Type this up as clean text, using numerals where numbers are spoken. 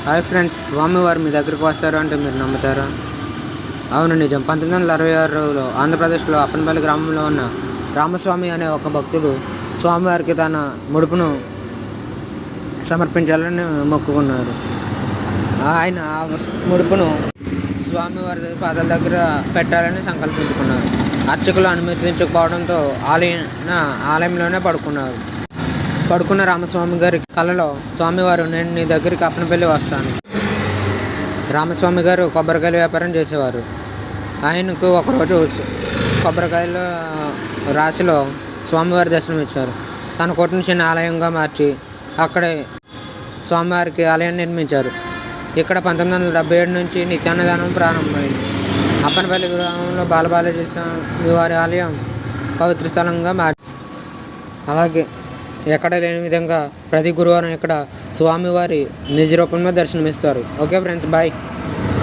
Hi friends, స్వామివారు మీ దగ్గరికి వస్తారు అంటే మీరు నమ్ముతారా? అవును, నిజం. 1966లో ఆంధ్రప్రదేశ్లో అప్పనపల్లి గ్రామంలో ఉన్న రామస్వామి అనే ఒక భక్తుడు స్వామివారికి తన ముడుపును సమర్పించాలని మొక్కుకున్నారు. ఆయన ఆ ముడుపును స్వామివారి పాదాల దగ్గర పెట్టాలని సంకల్పించుకున్నారు. అర్చకులు అనుమతించకపోవడంతో ఆలయంలోనే పడుకున్న రామస్వామి గారి కలలో స్వామివారు, నేను నీ దగ్గరికి అప్పనపల్లి వస్తాను. రామస్వామి గారు కొబ్బరికాయల వ్యాపారం చేసేవారు. ఆయనకు ఒకరోజు కొబ్బరికాయల రాశిలో స్వామివారి దర్శనం ఇచ్చారు. తన కొట్టును చిన్న ఆలయంగా మార్చి అక్కడే స్వామివారికి ఆలయాన్ని నిర్మించారు. ఇక్కడ 1977 నుంచి నిత్యాన్నదానం ప్రారంభమైంది. అప్పనపల్లి గ్రామంలో బాలబాలాజీ స్వామి వారి ఆలయం పవిత్ర స్థలంగా అలాగే ఎక్కడ లేని విధంగా ప్రతి గురువారం ఇక్కడ స్వామివారి నిజ రూపంలో దర్శనమిస్తారు. Okay friends, bye.